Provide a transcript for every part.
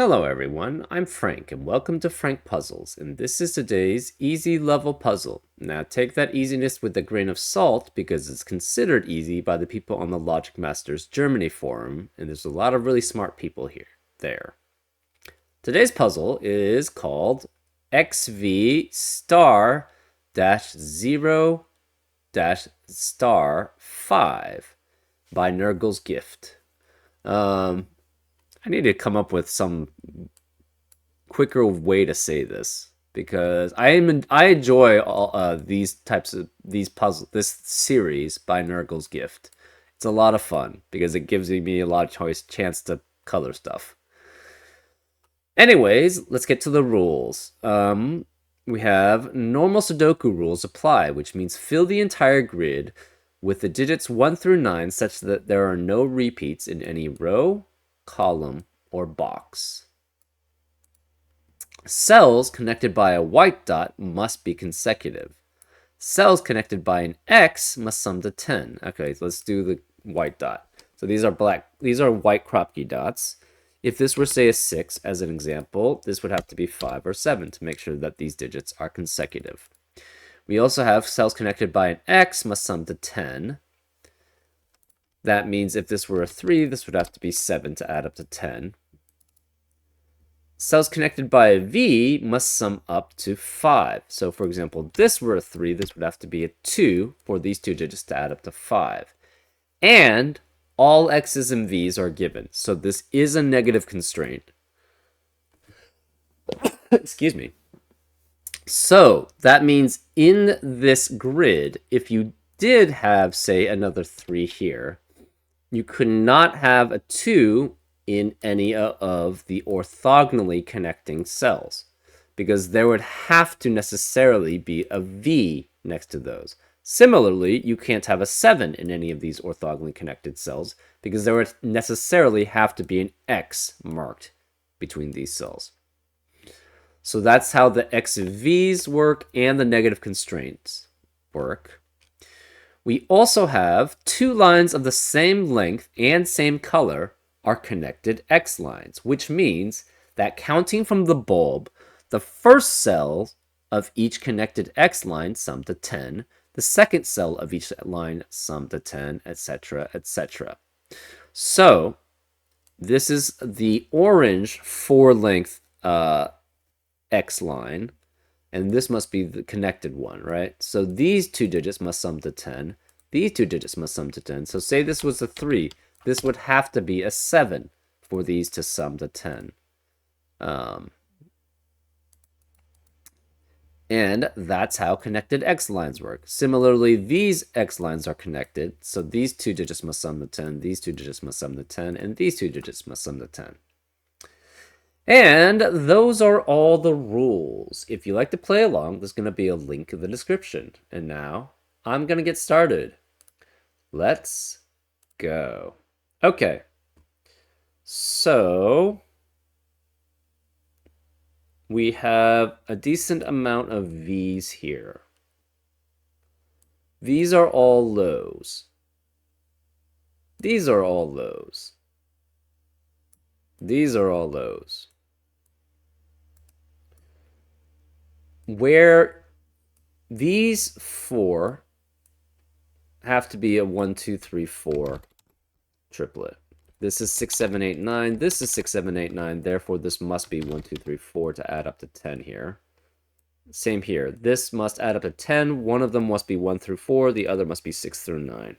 Hello everyone, I'm Frank and welcome to Frank Puzzles, and this is today's easy level puzzle. Now take that easiness with a grain of salt because it's considered easy by the people on the Logic Masters Germany forum, and there's a lot of really smart people there. Today's puzzle is called XV star dash 0 dash star 5 by Nurgle's Gift. I need to come up with some quicker way to say this because I enjoy all these puzzles, this series by Nurgle's Gift. It's a lot of fun because it gives me a lot of chance to color stuff. Anyways, let's get to the rules. We have normal Sudoku rules apply, which means fill the entire grid with the digits 1 through 9 such that there are no repeats in any row, column, or box. Cells connected by a white dot must be consecutive. Cells connected by an X must sum to 10. Okay, so let's do the white dot. So these are white Kropke dots. If this were, say, a 6 as an example, this would have to be 5 or 7 to make sure that these digits are consecutive. We also have cells connected by an X must sum to 10. That means if this were a 3, this would have to be 7 to add up to 10. Cells connected by a V must sum up to 5. So for example, if this were a 3, this would have to be a 2 for these two digits to add up to 5. And all X's and V's are given. So this is a negative constraint. Excuse me. So that means in this grid, if you did have, say, another 3 here, you could not have a 2 in any of the orthogonally connecting cells because there would have to necessarily be a V next to those. Similarly, you can't have a 7 in any of these orthogonally connected cells because there would necessarily have to be an X marked between these cells. So that's how the X and V's work and the negative constraints work. We also have 2 lines of the same length and same color are connected X lines, which means that counting from the bulb, the first cell of each connected X line sum to 10, the second cell of each line sum to 10, etc., etc. So this is the orange 4-length X line, and this must be the connected one, right? So these two digits must sum to 10. These two digits must sum to 10. So say this was a 3. This would have to be a 7 for these to sum to 10. And that's how connected X lines work. Similarly, these X lines are connected. So these two digits must sum to 10. These two digits must sum to 10. And these two digits must sum to 10. And those are all the rules. If you like to play along, there's going to be a link in the description. And now, I'm going to get started. Let's go. Okay. So, we have a decent amount of V's here. These are all lows. These are all lows. These are all lows. Where these 4 have to be a 1, 2, 3, 4 triplet. This is 6, 7, 8, 9. This is 6, 7, 8, 9. Therefore, this must be 1, 2, 3, 4 to add up to 10 here. Same here. This must add up to 10. One of them must be 1 through 4. The other must be 6 through 9.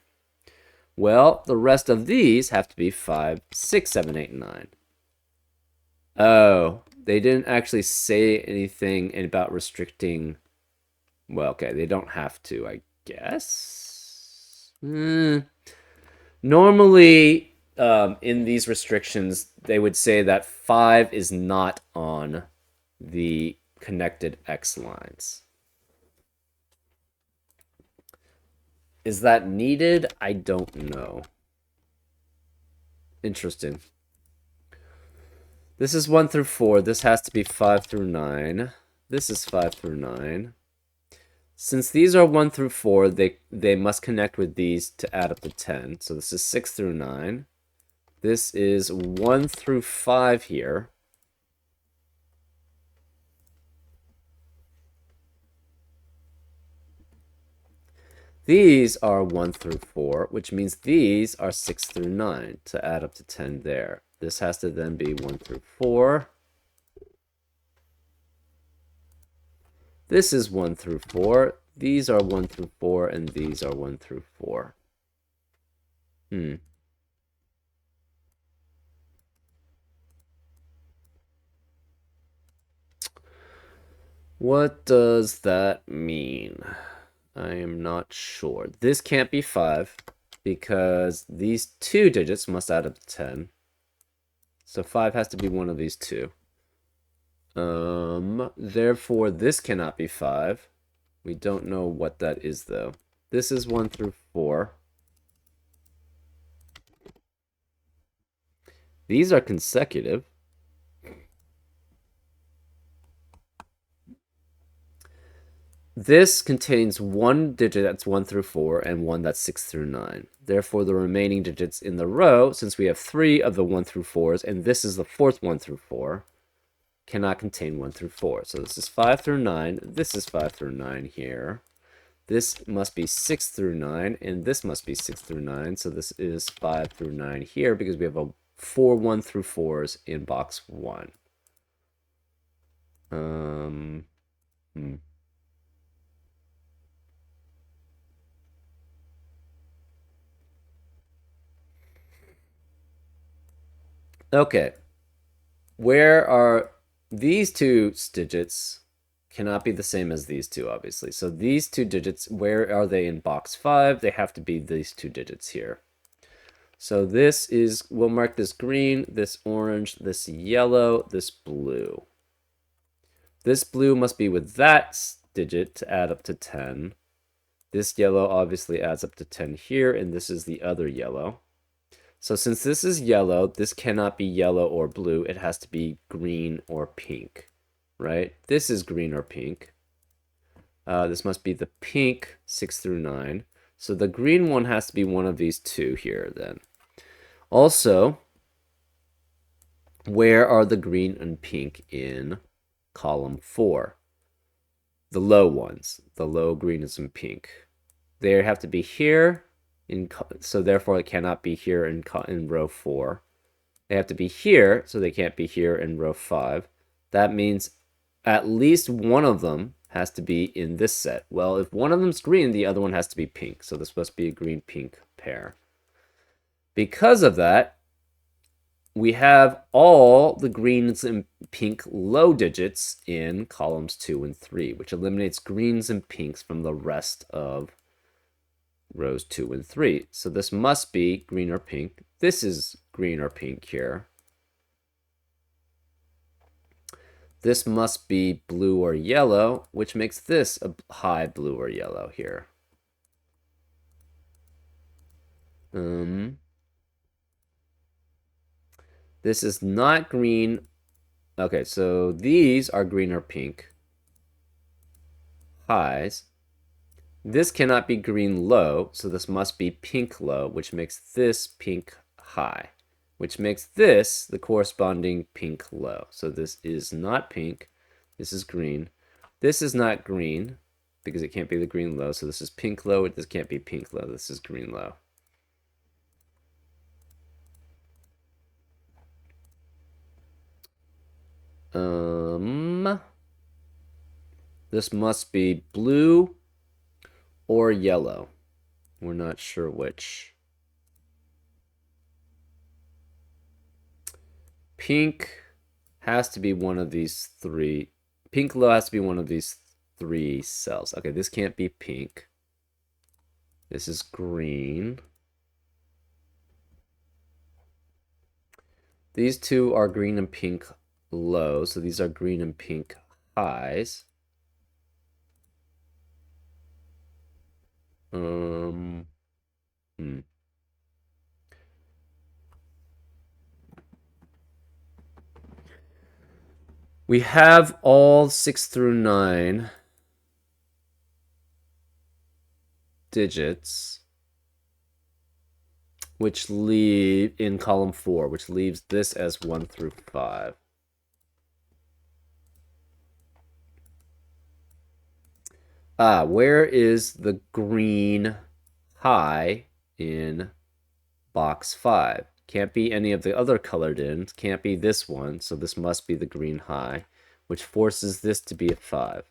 Well, the rest of these have to be 5, 6, 7, 8, and 9. Oh, they didn't actually say anything about restricting. Well, okay, they don't have to, I guess. Normally, in these restrictions, they would say that 5 is not on the connected X lines. Is that needed? I don't know. Interesting. This is 1 through 4. This has to be 5 through 9. This is 5 through 9. Since these are 1 through 4, they must connect with these to add up to 10. So this is 6 through 9. This is 1 through 5 here. These are 1 through 4, which means these are 6 through 9 to add up to 10 there. This has to then be 1 through 4. This is 1 through 4. These are 1 through 4, and these are 1 through 4. What does that mean? I am not sure. This can't be 5 because these two digits must add up to 10. So 5 has to be one of these two. Therefore, this cannot be 5. We don't know what that is, though. This is 1 through 4. These are consecutive. This contains one digit that's 1 through 4 and one that's 6 through 9. Therefore, the remaining digits in the row, since we have 3 of the 1 through 4s, and this is the fourth 1 through 4, cannot contain 1 through 4. So this is 5 through 9. This is 5 through 9 here. This must be 6 through 9, and this must be 6 through 9. So this is 5 through 9 here because we have a 4 1 through 4s in box 1. Okay. Where are these two digits cannot be the same as these two, obviously. So these two digits, where are they in box 5? They have to be these two digits here. So this is, we'll mark this green, this orange, this yellow, this blue. This blue must be with that digit to add up to 10. This yellow obviously adds up to 10 here, and this is the other yellow. So since this is yellow, this cannot be yellow or blue. It has to be green or pink, right? This is green or pink. This must be the pink 6 through 9. So the green one has to be one of these two here then. Also, where are the green and pink in column 4? The low ones, the low green and pink. They have to be here. So therefore it cannot be here in row 4. They have to be here, so they can't be here in row 5. That means at least one of them has to be in this set. Well, if one of them's green, the other one has to be pink. So this must be a green-pink pair. Because of that, we have all the greens and pink low digits in columns 2 and 3, which eliminates greens and pinks from the rest of rows 2 and 3. So this must be green or pink. This is green or pink here. This must be blue or yellow, which makes this a high blue or yellow here. This is not green. Okay, so these are green or pink highs. This cannot be green low, so this must be pink low, which makes this pink high, which makes this the corresponding pink low. So this is not pink. This is green. This is not green because it can't be the green low. So this is pink low. This can't be pink low. This is green low. This must be blue or yellow. We're not sure which. Pink has to be one of these three. Pink low has to be one of these 3 cells. Okay, this can't be pink. This is green. These two are green and pink low, so these are green and pink highs. We have all 6 through 9 digits, which leave in column 4, which leaves this as 1 through 5. Where is the green high in box 5? Can't be any of the other colored ins. Can't be this one, so this must be the green high, which forces this to be a 5.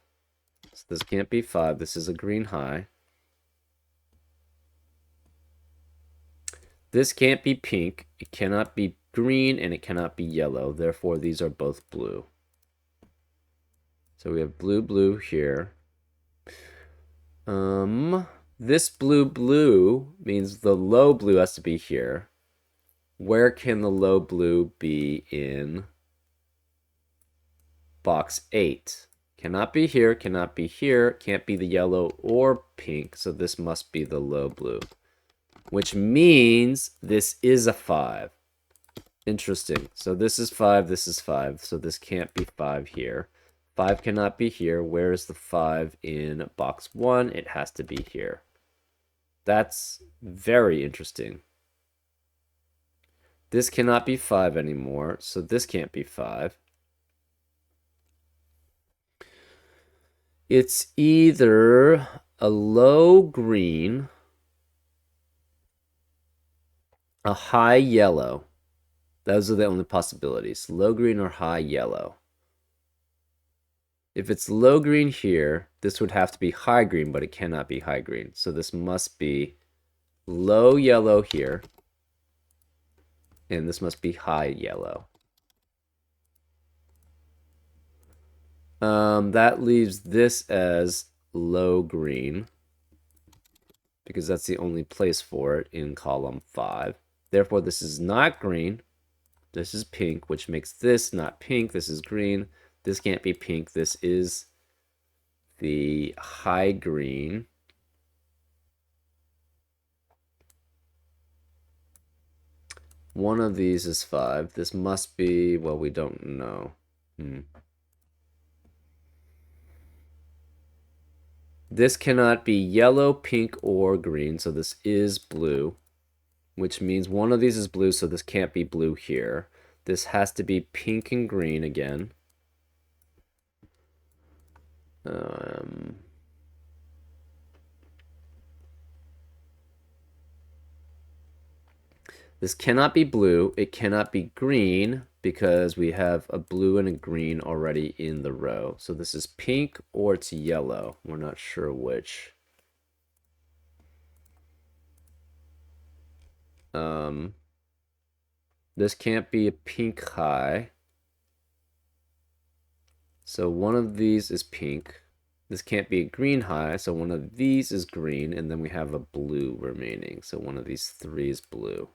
So this can't be 5. This is a green high. This can't be pink. It cannot be green, and it cannot be yellow. Therefore, these are both blue. So we have blue, blue here. This blue, blue means the low blue has to be here. Where can the low blue be in box 8? Cannot be here, cannot be here, can't be the yellow or pink, so this must be the low blue. Which means this is a 5. Interesting. So this is 5, this is 5, so this can't be 5 here. 5 cannot be here. Where is the 5 in box 1? It has to be here. That's very interesting. This cannot be 5 anymore, so this can't be 5. It's either a low green, a high yellow. Those are the only possibilities. Low green or high yellow. If it's low green here, this would have to be high green, but it cannot be high green. So this must be low yellow here. And this must be high yellow. That leaves this as low green, because that's the only place for it in column 5. Therefore, this is not green. This is pink, which makes this not pink. This is green. This can't be pink. This is the high green. One of these is 5. This must be, well, we don't know. This cannot be yellow, pink, or green, so this is blue, which means one of these is blue, so this can't be blue here. This has to be pink and green again. This cannot be blue. It cannot be green because we have a blue and a green already in the row. So this is pink or it's yellow. We're not sure which. This can't be a pink high. So one of these is pink. This can't be a green high, so one of these is green, and then we have a blue remaining. So one of these 3 is blue.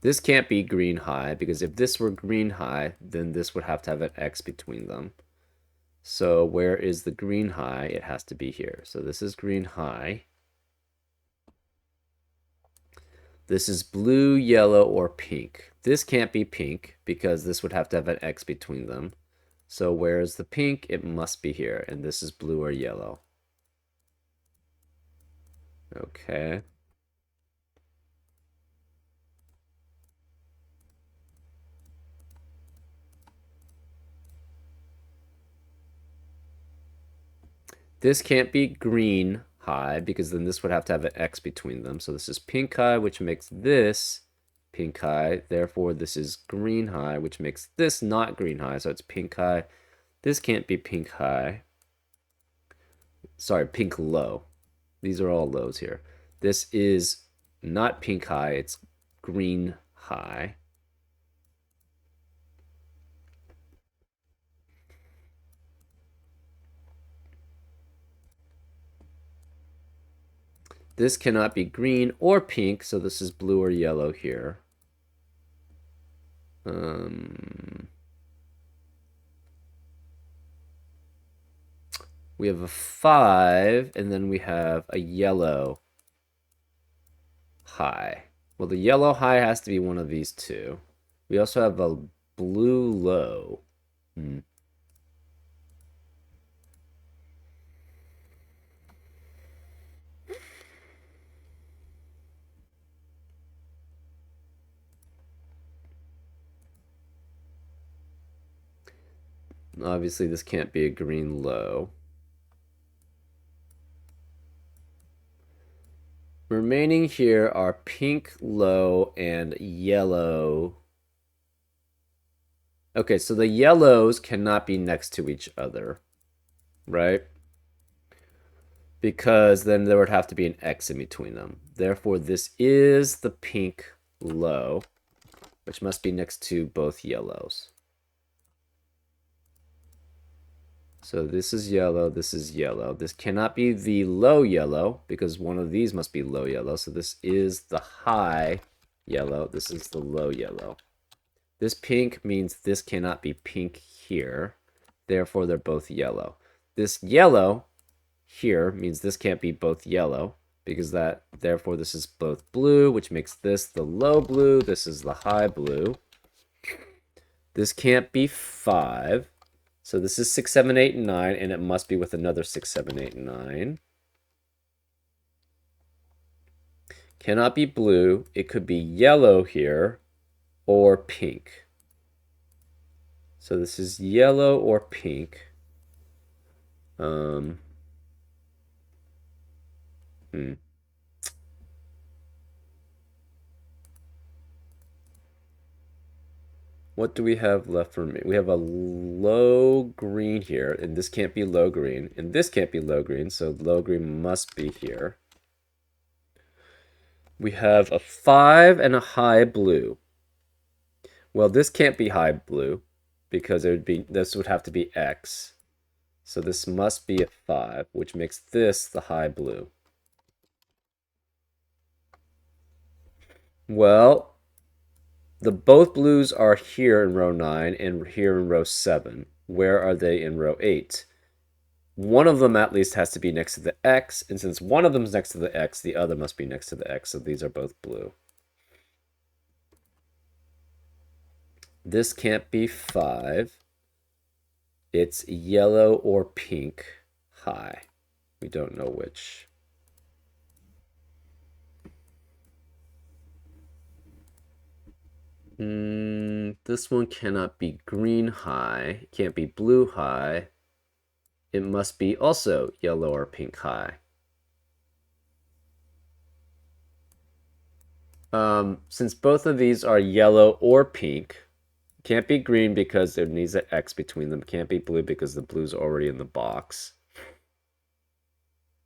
This can't be green high, because if this were green high, then this would have to have an X between them. So where is the green high? It has to be here. So this is green high. This is blue, yellow, or pink. This can't be pink, because this would have to have an X between them. So where is the pink? It must be here, and this is blue or yellow. Okay. This can't be green high, because then this would have to have an X between them. So this is pink high, which makes this pink high. Therefore, this is green high, which makes this not green high. So it's pink high. This can't be pink high. Sorry, pink low. These are all lows here. This is not pink high. It's green high. This cannot be green or pink, so this is blue or yellow here. We have a 5, and then we have a yellow high. Well, the yellow high has to be one of these 2. We also have a blue low. Obviously, this can't be a green low. Remaining here are pink low and yellow. Okay, so the yellows cannot be next to each other, right? Because then there would have to be an X in between them. Therefore, this is the pink low, which must be next to both yellows. So this is yellow, this is yellow. This cannot be the low yellow because one of these must be low yellow. So this is the high yellow, this is the low yellow. This pink means this cannot be pink here. Therefore, they're both yellow. This yellow here means this can't be both yellow because therefore this is both blue, which makes this the low blue. This is the high blue. This can't be 5. So this is 6, 7, 8, and 9, and it must be with another 6, 7, 8, and 9. Cannot be blue. It could be yellow here or pink. So this is yellow or pink. What do we have left for me? We have a low green here, and this can't be low green, and this can't be low green, so low green must be here. We have a 5 and a high blue. Well, this can't be high blue because this would have to be X. So this must be a 5, which makes this the high blue. Well, both blues are here in row 9 and here in row 7. Where are they in row 8? One of them at least has to be next to the X, and since one of them is next to the X, the other must be next to the X, so these are both blue. This can't be 5. It's yellow or pink high. We don't know which. This one cannot be green high. It can't be blue high. It must be also yellow or pink high. Since both of these are yellow or pink, can't be green because there needs an X between them. Can't be blue because the blue's already in the box.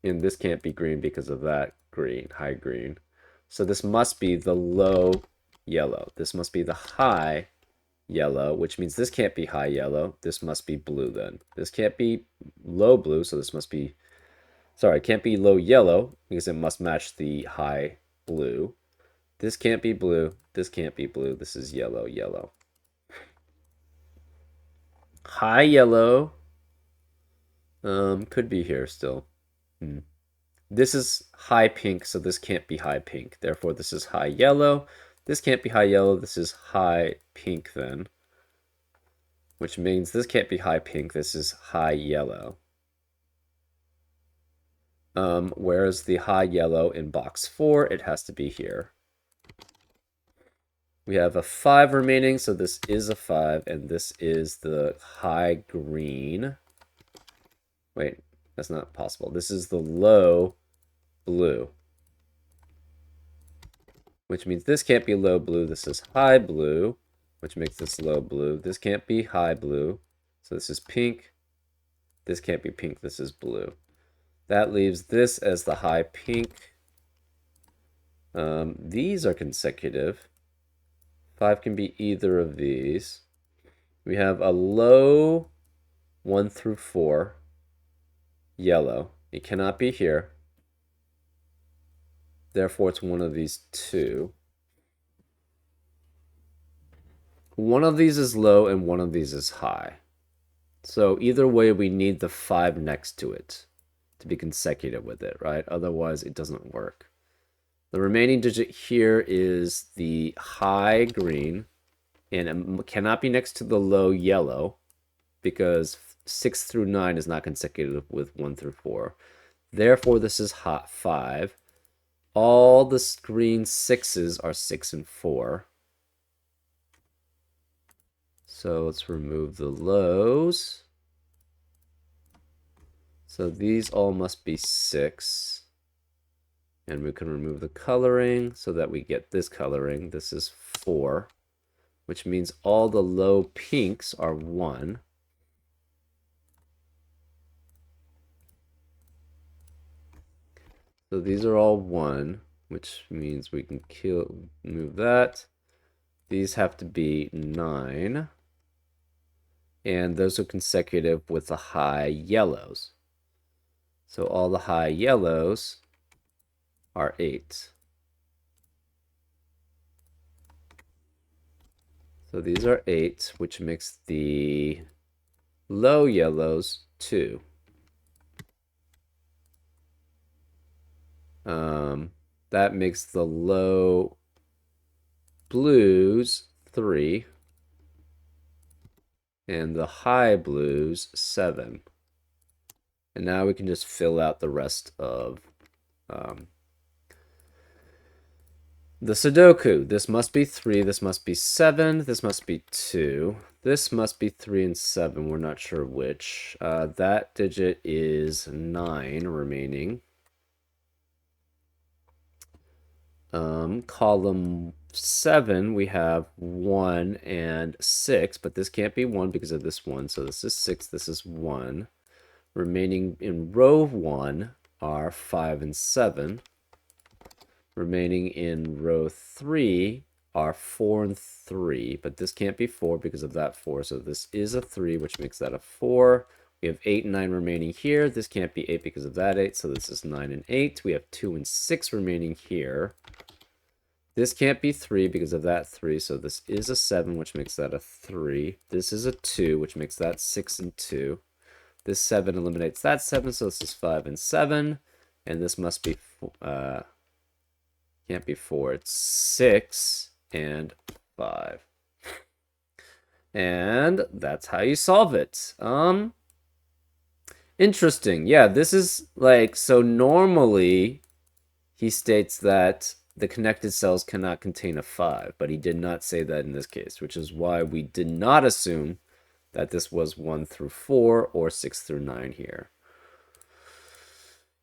And this can't be green because of that green, high green. So this must be the low yellow. This must be the high yellow, which means this can't be high yellow. This must be blue then. This can't be low blue, so this must be... Sorry, it can't be low yellow because it must match the high blue. This can't be blue. This can't be blue. This is yellow, yellow. High yellow could be here still. This is high pink, so this can't be high pink. Therefore, this is high yellow. This can't be high yellow. This is high pink then, which means this can't be high pink. This is high yellow. Whereas the high yellow in box 4, it has to be here. We have a 5 remaining, so this is a 5, and this is the high green. Wait, that's not possible. This is the low blue, which means this can't be low blue. This is high blue, which makes this low blue. This can't be high blue, so this is pink. This can't be pink. This is blue. That leaves this as the high pink. These are consecutive. 5 can be either of these. We have a low 1 through 4 yellow. It cannot be here. Therefore, it's one of these two. One of these is low and one of these is high. So either way, we need the 5 next to it to be consecutive with it, right? Otherwise, it doesn't work. The remaining digit here is the high green, and it cannot be next to the low yellow because 6 through 9 is not consecutive with 1 through 4. Therefore, this is hot 5. All the green 6s are 6 and 4. So let's remove the lows. So these all must be 6. And we can remove the coloring so that we get this coloring. This is 4, which means all the low pinks are 1. So these are all 1, which means we can move that. These have to be 9. And those are consecutive with the high yellows. So all the high yellows are 8. So these are 8, which makes the low yellows 2. That makes the low blues 3. And the high blues 7. And now we can just fill out the rest of the Sudoku. This must be 3, this must be 7, this must be 2, this must be 3 and 7, we're not sure which. That digit is 9 remaining. Column 7, we have 1 and 6, but this can't be 1 because of this 1, so this is 6, this is 1. Remaining in row 1 are 5 and 7. Remaining in row 3 are 4 and 3, but this can't be 4 because of that 4, so this is a 3, which makes that a 4. We have 8 and 9 remaining here. This can't be 8 because of that 8, so this is 9 and 8. We have 2 and 6 remaining here. This can't be 3 because of that 3, so this is a 7, which makes that a 3. This is a 2, which makes that 6 and 2. This 7 eliminates that 7, so this is 5 and 7. And this must be, can't be 4, it's 6 and 5. And that's how you solve it. Interesting. Yeah, this is like, so normally he states that the connected cells cannot contain a 5, but he did not say that in this case, which is why we did not assume that this was 1 through 4 or 6 through 9 here.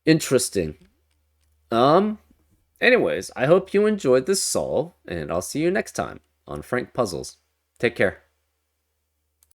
Interesting. Anyways, I hope you enjoyed this solve, and I'll see you next time on Frank Puzzles. Take care.